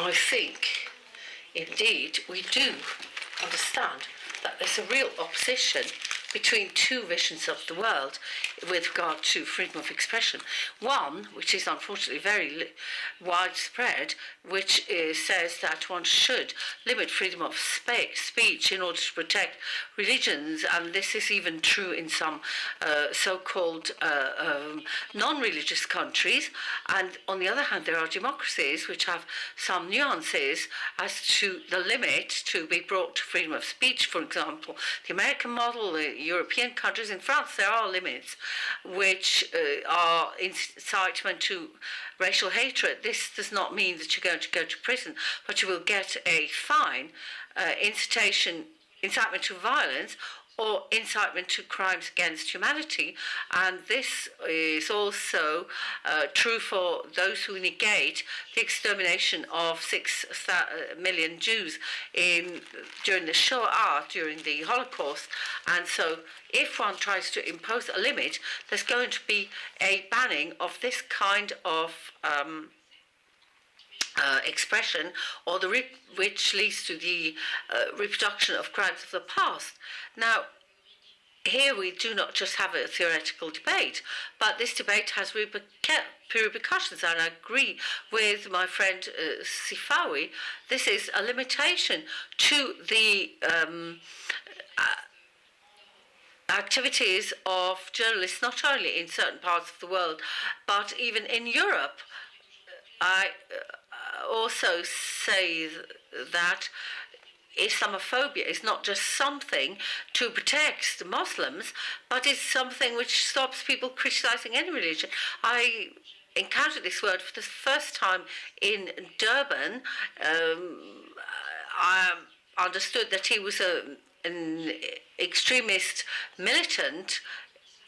I think, indeed, we do understand that there's a real opposition between two visions of the world with regard to freedom of expression. One, which is unfortunately very widespread, which says that one should limit freedom of speech in order to protect religions, and this is even true in some so-called non-religious countries. And on the other hand, there are democracies which have some nuances as to the limit to be brought to freedom of speech. For example, the American model, the European countries. In France, there are limits which are incitement to racial hatred. This does not mean that you're going to go to prison, but you will get a fine, incitement to violence, or incitement to crimes against humanity. And this is also true for those who negate the extermination of 6 million Jews during the Shoah, during the Holocaust. And so if one tries to impose a limit, there's going to be a banning of this kind of expression, or which leads to the reproduction of crimes of the past. Now, here we do not just have a theoretical debate, but this debate has repercussions, and I agree with my friend Sifawi. This is a limitation to the activities of journalists, not only in certain parts of the world, but even in Europe. I also say that Islamophobia is not just something to protect the Muslims, but it's something which stops people criticizing any religion. I encountered this word for the first time in Durban. I understood that he was an extremist, militant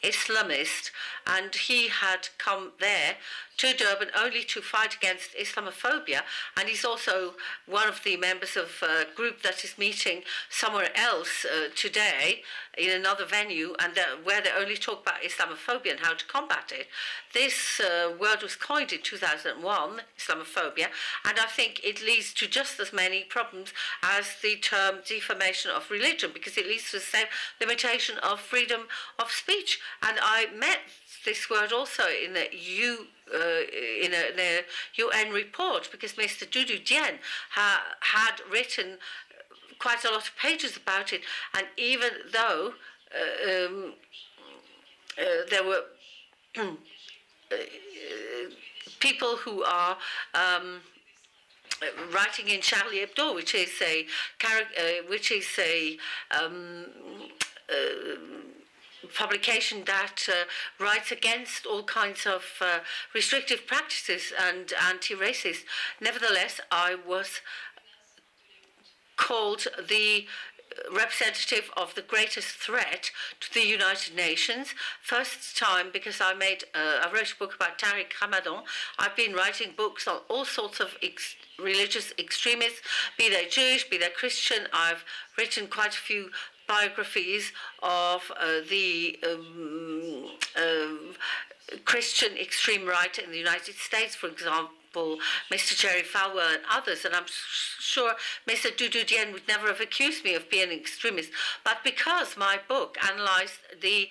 Islamist, and he had come there to Durban only to fight against Islamophobia, and he's also one of the members of a group that is meeting somewhere else today in another venue, and where they only talk about Islamophobia and how to combat it. This word was coined in 2001, Islamophobia, and I think it leads to just as many problems as the term defamation of religion, because it leads to the same limitation of freedom of speech. And I met this word also in the UN report, because Mr. Dudu Dien had written quite a lot of pages about it, and even though there were people who are writing in Charlie Hebdo, which is a publication that writes against all kinds of restrictive practices and anti-racist. Nevertheless, I was called the representative of the greatest threat to the United Nations. First time because I wrote a book about Tariq Ramadan. I've been writing books on all sorts of religious extremists, be they Jewish, be they Christian. I've written quite a few biographies of the Christian extreme right in the United States, for example, Mr. Jerry Falwell and others, and I'm sure Mr. Dudu Dien would never have accused me of being an extremist. But because my book analysed the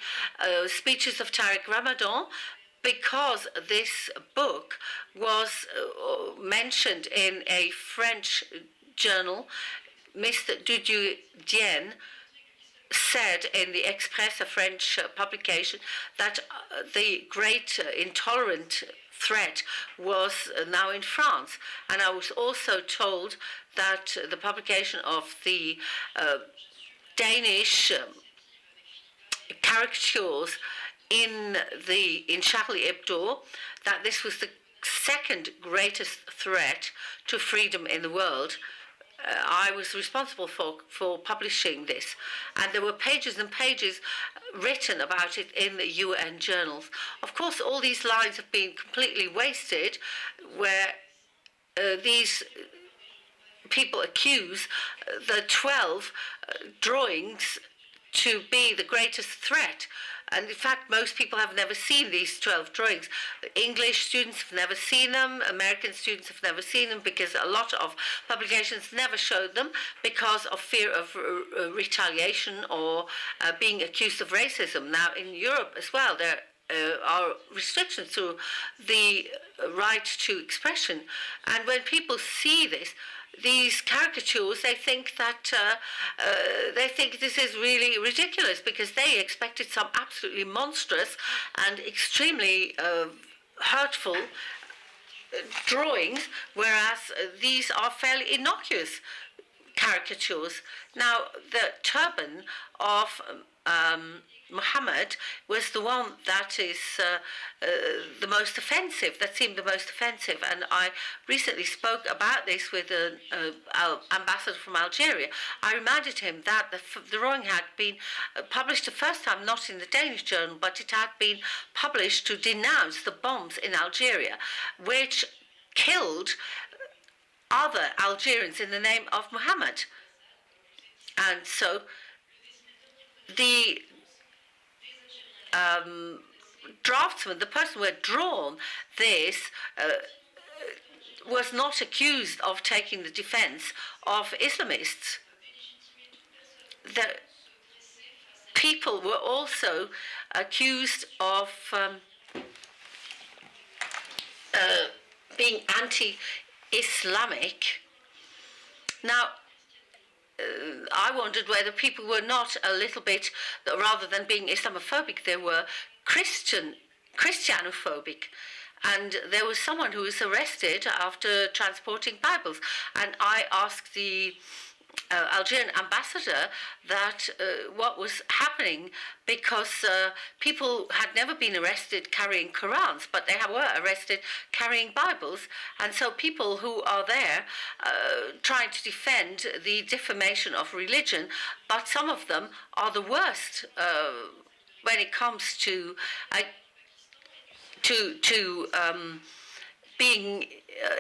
speeches of Tariq Ramadan, because this book was mentioned in a French journal, Mr. Dudu Dien said in the Express, a French publication, that the great intolerant threat was now in France. And I was also told that the publication of the Danish caricatures in Charlie Hebdo, that this was the second greatest threat to freedom in the world. I was responsible for publishing this, and there were pages and pages written about it in the UN journals. Of course, all these lines have been completely wasted, where these people accuse the 12 drawings to be the greatest threat. And in fact, most people have never seen these 12 drawings. English students have never seen them. American students have never seen them because a lot of publications never showed them because of fear of retaliation or being accused of racism. Now, in Europe as well, there are restrictions to the right to expression. And when people see these caricatures, they think that this is really ridiculous because they expected some absolutely monstrous and extremely hurtful drawings, whereas these are fairly innocuous caricatures. Now, the turban of Muhammad was the one that is the most offensive, that seemed the most offensive. And I recently spoke about this with an ambassador from Algeria. I reminded him that the drawing had been published the first time, not in the Danish journal, but it had been published to denounce the bombs in Algeria, which killed other Algerians in the name of Muhammad. And so the draftsman, the person who had drawn this, was not accused of taking the defense of Islamists. The people were also accused of being anti-Islamic. Now, I wondered whether people were not a little bit, rather than being Islamophobic, they were Christianophobic. And there was someone who was arrested after transporting Bibles. And I asked the Algerian ambassador that what was happening, because people had never been arrested carrying Qurans, but they were arrested carrying Bibles. And so people who are there trying to defend the defamation of religion, but some of them are the worst when it comes to being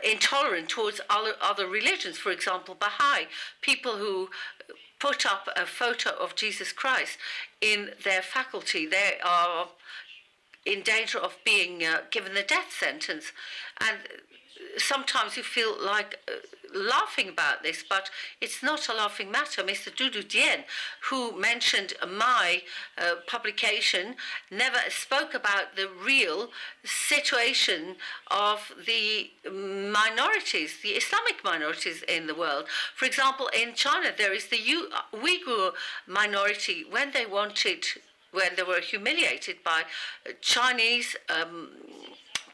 intolerant towards other religions. For example, Baha'i, people who put up a photo of Jesus Christ in their faculty, they are in danger of being given the death sentence. And sometimes you feel like laughing about this, but it's not a laughing matter. Mr. Doudou Dieng, who mentioned my publication, never spoke about the real situation of the minorities, the Islamic minorities in the world. For example, in China, there is the Uyghur minority. When they were humiliated by Chinese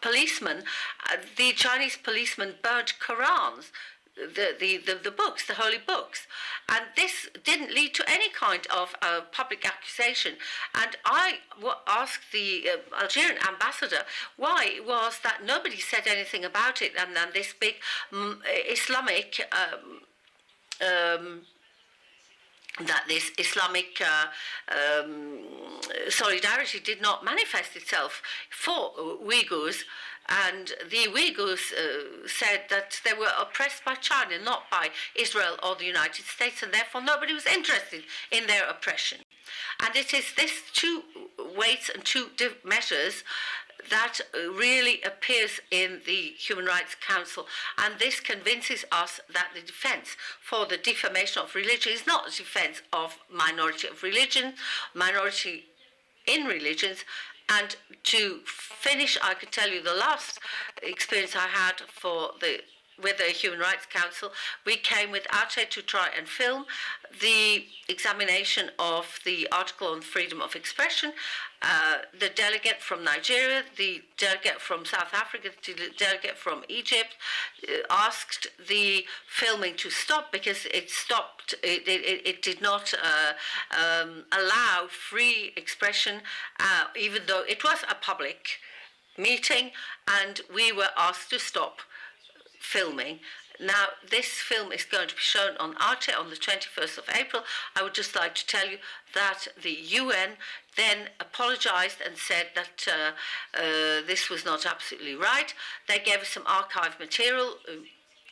policemen, the Chinese policemen burnt Qurans, the books, the holy books, and this didn't lead to any kind of public accusation. And I asked the Algerian ambassador why it was that nobody said anything about it, and then this big Islamic solidarity did not manifest itself for Uyghurs. And the Uyghurs said that they were oppressed by China, not by Israel or the United States, and therefore nobody was interested in their oppression. And it is this two weights and two measures that really appears in the Human Rights Council, and this convinces us that the defense for the defamation of religion is not a defense of minority in religions. And to finish, I could tell you the last experience I had with the Human Rights Council. We came with Arte to try and film the examination of the article on freedom of expression. The delegate from Nigeria, the delegate from South Africa, the delegate from Egypt asked the filming to stop because it stopped. It did not allow free expression, even though it was a public meeting, and we were asked to stop filming. Now, this film is going to be shown on Arte on the 21st of April. I would just like to tell you that the UN then apologized and said that this was not absolutely right. They gave us some archive material,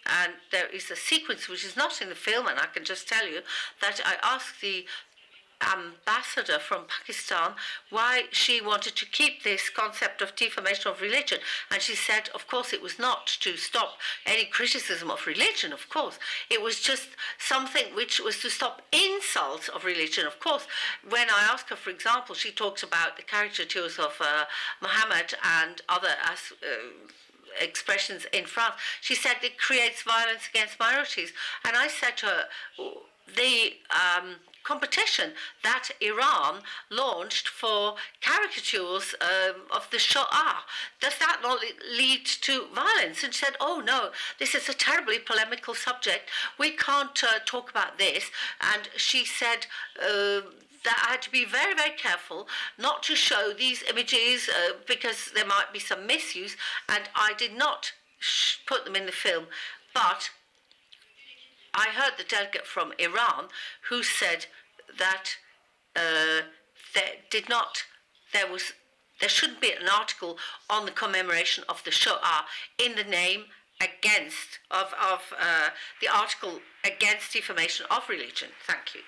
and there is a sequence which is not in the film, and I can just tell you that I asked the ambassador from Pakistan why she wanted to keep this concept of defamation of religion. And she said, of course, it was not to stop any criticism of religion, of course. It was just something which was to stop insults of religion. Of course, when I ask her, for example, she talks about the caricatures of Muhammad and other expressions in France. She said it creates violence against minorities. And I said to her, the competition that Iran launched for caricatures of the Shoah, does that not lead to violence? And she said, oh no, this is a terribly polemical subject. We can't talk about this. And she said that I had to be very, very careful not to show these images because there might be some misuse, and I did not put them in the film. But I heard the delegate from Iran who said that there shouldn't be an article on the commemoration of the Shoah in the name against the article against defamation of religion. Thank you.